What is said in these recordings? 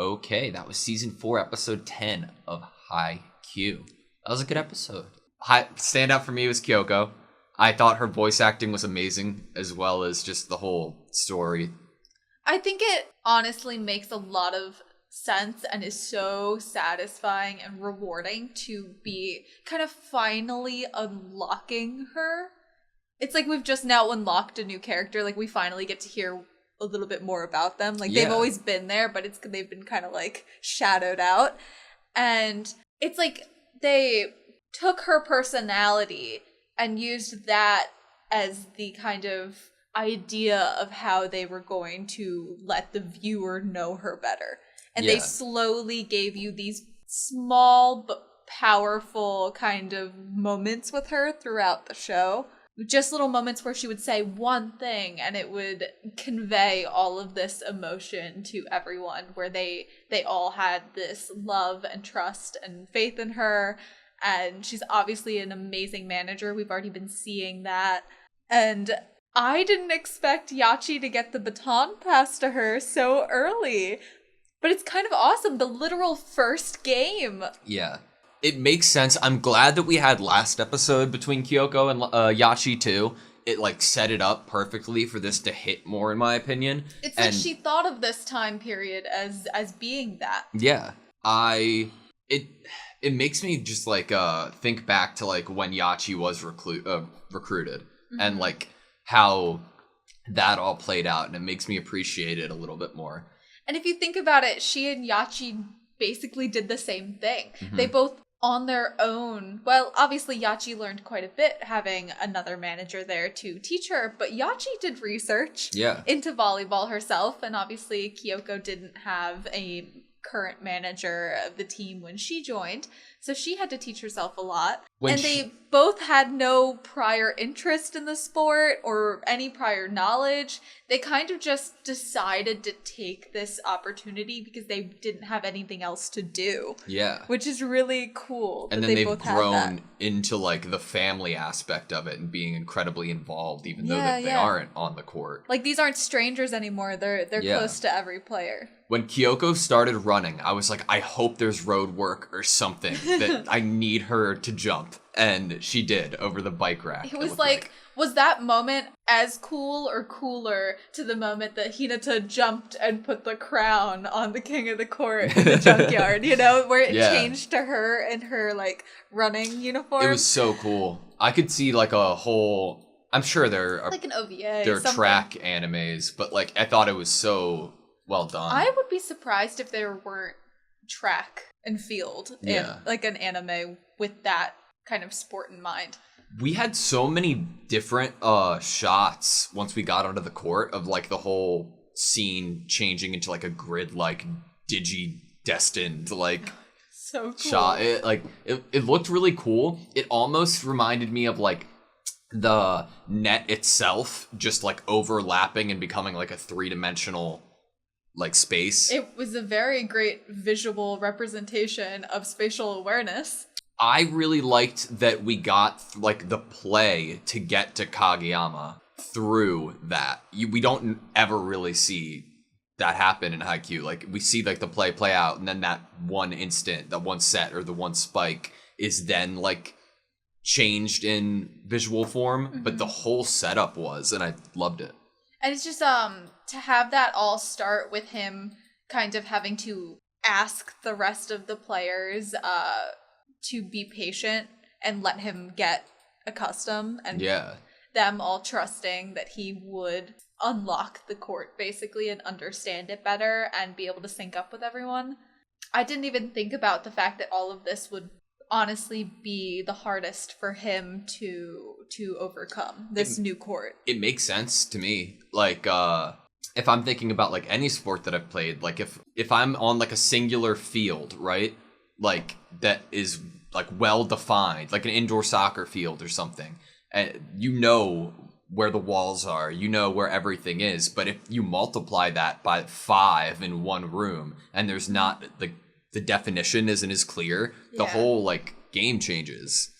Okay, that was season 4, episode 10 of Haikyuu. That was a good episode. Standout for me was Kyoko. I thought her voice acting was amazing, as well as just the whole story. I think it honestly makes a lot of sense and is so satisfying and rewarding to be kind of finally unlocking her. It's like we've just now unlocked a new character. Like, we finally get to hear a little bit more about them. Like, they've always been there, but they've been kind of like shadowed out. And it's like they took her personality and used that as the kind of idea of how they were going to let the viewer know her better. And they slowly gave you these small but powerful kind of moments with her throughout the show. Just little moments where she would say one thing and it would convey all of this emotion to everyone, where they all had this love and trust and faith in her. And she's obviously an amazing manager. We've already been seeing that. And I didn't expect Yachi to get the baton passed to her so early. But it's kind of awesome. The literal first game. Yeah. It makes sense. I'm glad that we had last episode between Kyoko and Yachi too. It like set it up perfectly for this to hit more, in my opinion. It's like she thought of this time period as being that. Yeah. It makes me just like think back to like when Yachi was recruited and like how that all played out, and it makes me appreciate it a little bit more. And if you think about it, she and Yachi basically did the same thing. They both on their own. Well, obviously Yachi learned quite a bit having another manager there to teach her, but Yachi did research into volleyball herself, and obviously Kyoko didn't have a current manager of the team when she joined, so she had to teach herself a lot. They both had no prior interest in the sport or any prior knowledge. They kind of just decided to take this opportunity because they didn't have anything else to do. Yeah. Which is really cool. And then they've grown into like the family aspect of it and being incredibly involved, even though they aren't on the court. Like, these aren't strangers anymore. They're close to every player. When Kyoko started running, I was like, I hope there's road work or something that I need her to jump. And she did over the bike rack. It was like, was that moment as cool or cooler to the moment that Hinata jumped and put the crown on the king of the court in the junkyard, you know, where it changed to her in her like running uniform? It was so cool. I could see like a whole, I'm sure there are like an OVA. There are track animes, but like I thought it was so well done. I would be surprised if there weren't track and field and like an anime with that kind of sport in mind. We had so many different shots once we got onto the court of like the whole scene changing into like a grid like digi-destined like so cool. Shot. It looked really cool. It almost reminded me of like the net itself just like overlapping and becoming like a 3-dimensional like space. It was a very great visual representation of spatial awareness. I really liked that we got like the play to get to Kageyama through that. We don't ever really see that happen in Haikyuu. Like we see like the play out, and then that one instant, that one set or the one spike is then like changed in visual form, but the whole setup was, and I loved it. And it's just to have that all start with him kind of having to ask the rest of the players to be patient and let him get accustomed, and them all trusting that he would unlock the court basically and understand it better and be able to sync up with everyone. I didn't even think about the fact that all of this would honestly be the hardest for him to overcome this new court. It makes sense to me. Like if I'm thinking about like any sport that I've played, like if I'm on like a singular field, right? Like that is like well defined, like an indoor soccer field or something, and you know where the walls are, you know where everything is. But if you multiply that by 5 in one room and there's not the definition isn't as clear, the whole like game changes.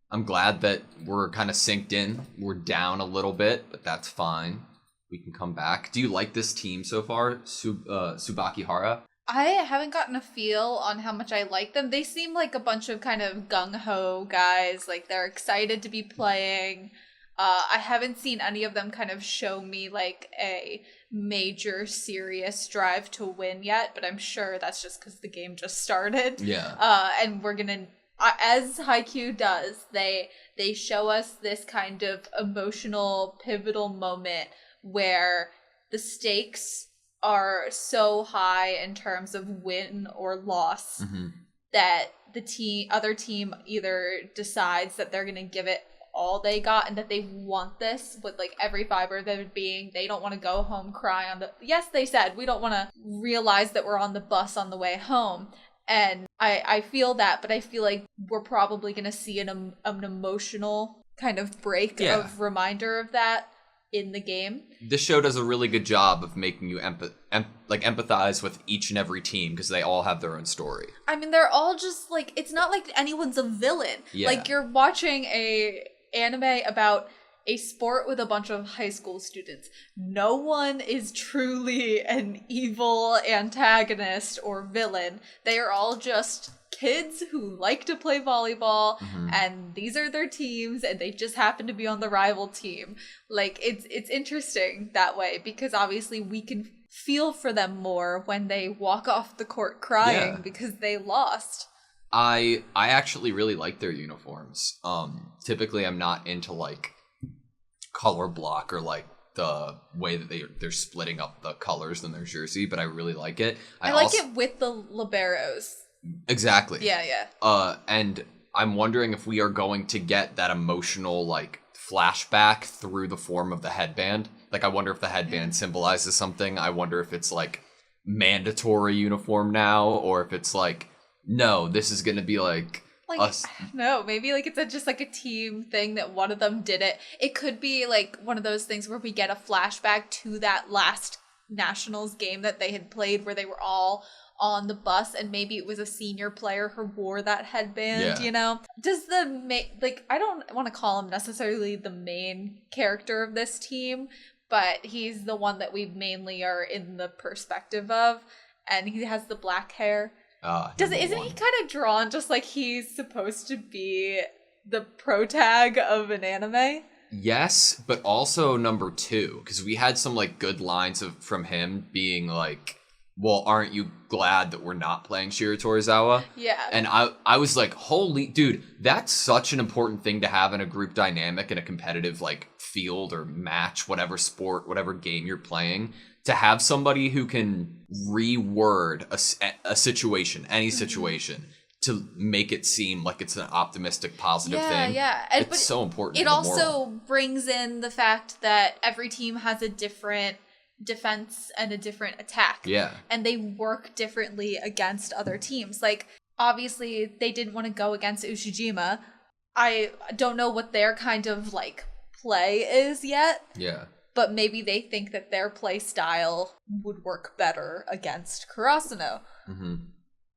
I'm glad that we're kind of synced in. We're down a little bit, but that's fine. We can come back. Do you like this team so far, Tsubaki Hara? I haven't gotten a feel on how much I like them. They seem like a bunch of kind of gung-ho guys. Like, they're excited to be playing. I haven't seen any of them kind of show me, like, a major serious drive to win yet, but I'm sure that's just because the game just started. Yeah. And we're gonna, as Haikyuu does, they show us this kind of emotional, pivotal moment where the stakes are so high in terms of win or loss that the other team either decides that they're going to give it all they got and that they want this with like every fiber of their being. They don't want to go home cry on the... Yes, they said, we don't want to realize that we're on the bus on the way home. And I feel that, but I feel like we're probably going to see an emotional kind of break of reminder of that in the game. This show does a really good job of making you empathize with each and every team because they all have their own story. I mean, they're all just like, it's not like anyone's a villain. Yeah. Like, you're watching a anime about a sport with a bunch of high school students. No one is truly an evil antagonist or villain. They are all just kids who like to play volleyball, and these are their teams, and they just happen to be on the rival team. Like, it's interesting that way, because obviously we can feel for them more when they walk off the court crying because they lost. I actually really like their uniforms. Typically I'm not into like color block or like the way that they're splitting up the colors in their jersey, but I really like it. I like it with the liberos. Exactly. Yeah. And I'm wondering if we are going to get that emotional like flashback through the form of the headband. Like, I wonder if the headband symbolizes something. I wonder if it's like mandatory uniform now, or if it's like, no, this is going to be like us. No, maybe like it's just like a team thing that one of them did it. It could be like one of those things where we get a flashback to that last Nationals game that they had played where they were all on the bus, and maybe it was a senior player who wore that headband, you know? Does I don't want to call him necessarily the main character of this team, but he's the one that we mainly are in the perspective of, and he has the black hair. Isn't he kind of drawn just like he's supposed to be the protag of an anime? Yes, but also number 2, because we had some like good lines from him being like, well, aren't you glad that we're not playing Shiro Torizawa? Yeah. And I was like, holy dude, that's such an important thing to have in a group dynamic in a competitive like field or match, whatever sport, whatever game you're playing, to have somebody who can reword a situation, any situation, to make it seem like it's an optimistic, positive thing. Yeah, it's so important. It also brings in the fact that every team has a different defense and a different attack. Yeah. And they work differently against other teams. Like, obviously, they didn't want to go against Ushijima. I don't know what their kind of, like, play is yet. Yeah. But maybe they think that their play style would work better against Kurasuno.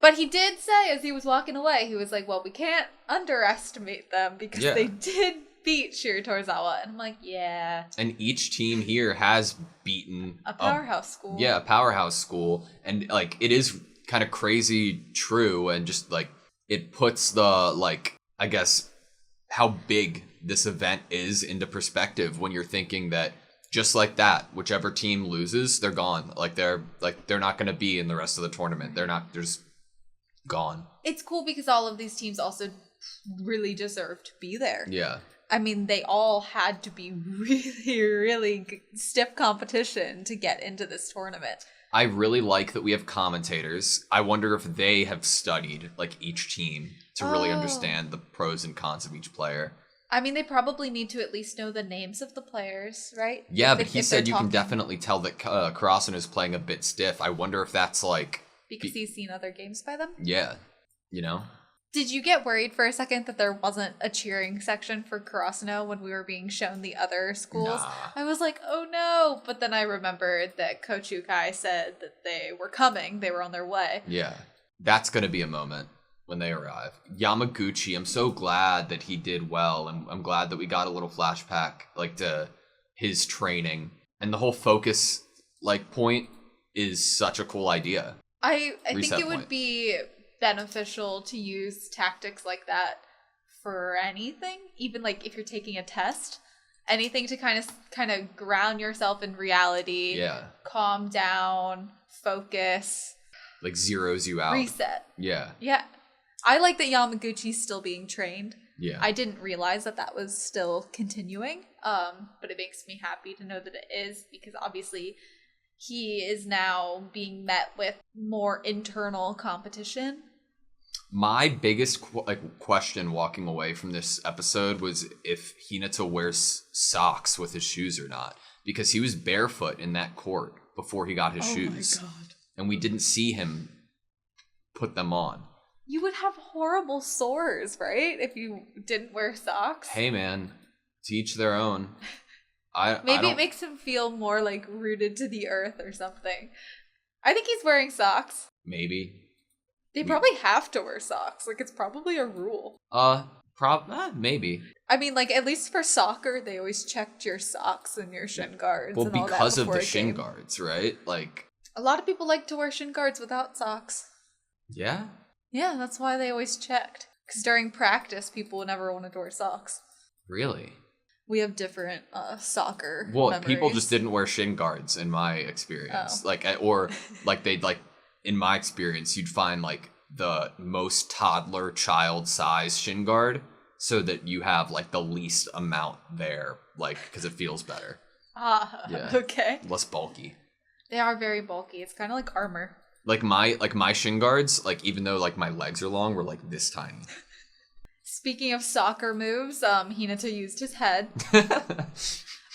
But he did say, as he was walking away, he was like, well, we can't underestimate them because they did beat Shiro Torizawa. And I'm like, yeah. And each team here has beaten a powerhouse school. Yeah, a powerhouse school. And, like, it is kind of crazy true, and just, like, it puts the, like, I guess, how big this event is into perspective when you're thinking that just like that, whichever team loses, they're gone. They're not going to be in the rest of the tournament. They're just gone. It's cool because all of these teams also really deserve to be there. Yeah. I mean, they all had to be really, really stiff competition to get into this tournament. I really like that we have commentators. I wonder if they have studied, like, each team to really understand the pros and cons of each player. I mean, they probably need to at least know the names of the players, right? Yeah, but he said you can definitely tell that Karasuno is playing a bit stiff. I wonder if that's, like... Because he's seen other games by them? Yeah, you know? Did you get worried for a second that there wasn't a cheering section for Karasuno when we were being shown the other schools? Nah. I was like, oh no! But then I remembered that Kochukai said that they were coming. They were on their way. Yeah, that's going to be a moment when they arrive. Yamaguchi, I'm so glad that he did well, and I'm glad that we got a little flashback, like, to his training. And the whole focus, like, point is such a cool idea. I think reset it would point. be beneficial to use tactics like that for anything, even like if you're taking a test, anything to kind of ground yourself in reality. Yeah. Calm down, focus. Like zeroes you out. Reset. Yeah. Yeah. I like that Yamaguchi's still being trained. Yeah. I didn't realize that was still continuing. But it makes me happy to know that it is, because obviously he is now being met with more internal competition. My biggest question walking away from this episode was if Hinata wears socks with his shoes or not, because he was barefoot in that court before he got his shoes. Oh my god. And we didn't see him put them on. You would have horrible sores, right? If you didn't wear socks. Hey man, to each their own. Maybe it makes him feel more like rooted to the earth or something. I think he's wearing socks. Maybe. They probably have to wear socks. Like, it's probably a rule. Maybe. I mean, like, at least for soccer, they always checked your socks and your shin guards. Well, and all because that of the a shin game. guards, right? Like, a lot of people like to wear shin guards without socks. Yeah? Yeah, that's why they always checked. Because during practice, people never wanted to wear socks. Really? We have different soccer Well, memories. people just didn't wear shin guards in my experience. Oh. In my experience, you'd find like the most toddler child size shin guard so that you have like the least amount there, like, because it feels better. Yeah. Okay. Less bulky. They are very bulky. It's kind of like armor. Like my shin guards, like even though like my legs are long, were like this tiny. Speaking of soccer moves, Hinata used his head.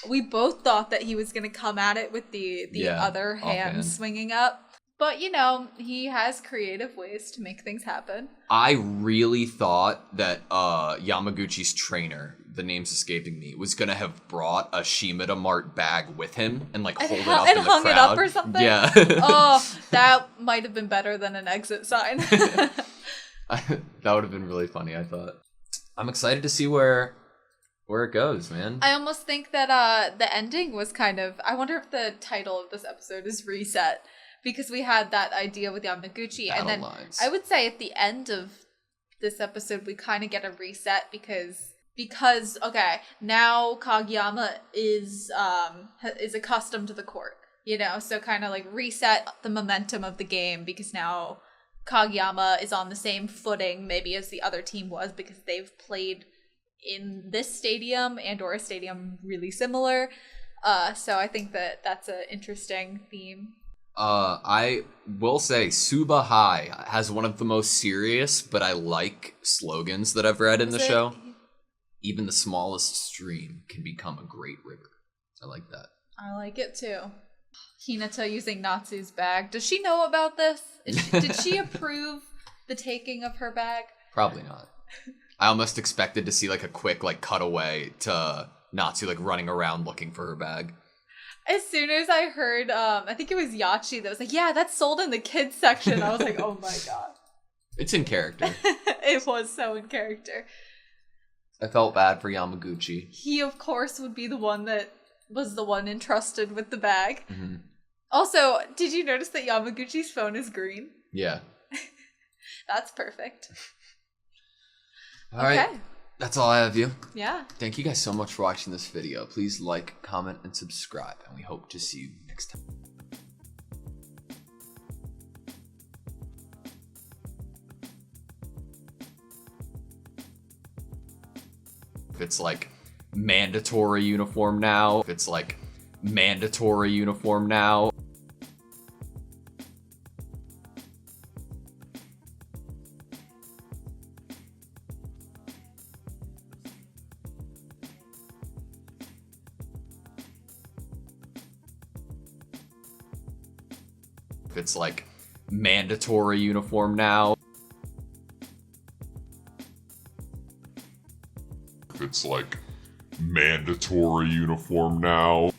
We both thought that he was going to come at it with the other hand swinging up. But, you know, he has creative ways to make things happen. I really thought that Yamaguchi's trainer, the name's escaping me, was going to have brought a Shimada Mart bag with him and like hold it up in the crowd. And hung it up or something? Yeah. Oh, that might have been better than an exit sign. That would have been really funny, I thought. I'm excited to see where it goes, man. I almost think that the ending was kind of... I wonder if the title of this episode is Reset. Because we had that idea with Yamaguchi. Battle and then lines. I would say at the end of this episode, we kind of get a reset because okay, now Kageyama is accustomed to the court, you know? So kind of like reset the momentum of the game, because now Kageyama is on the same footing maybe as the other team was, because they've played in this stadium and or a stadium really similar. So I think that's an interesting theme. I will say Suba High has one of the most serious, but I like slogans that I've read in the show. Even the smallest stream can become a great river. I like that. I like it too. Hinata using Natsu's bag. Does she know about this? Did she approve the taking of her bag? Probably not. I almost expected to see like a quick like cutaway to Natsu like running around looking for her bag. As soon as I heard, I think it was Yachi that was like, yeah, that's sold in the kids section. I was like, oh my god. It's in character. It was so in character. I felt bad for Yamaguchi. He, of course, would be the one that was the one entrusted with the bag. Mm-hmm. Also, did you notice that Yamaguchi's phone is green? Yeah. That's perfect. All right. That's all I have you. Yeah. Thank you guys so much for watching this video. Please like, comment, and subscribe, and we hope to see you next time. If it's like mandatory uniform now, if it's like mandatory uniform now. If it's like mandatory uniform now. If it's like mandatory uniform now.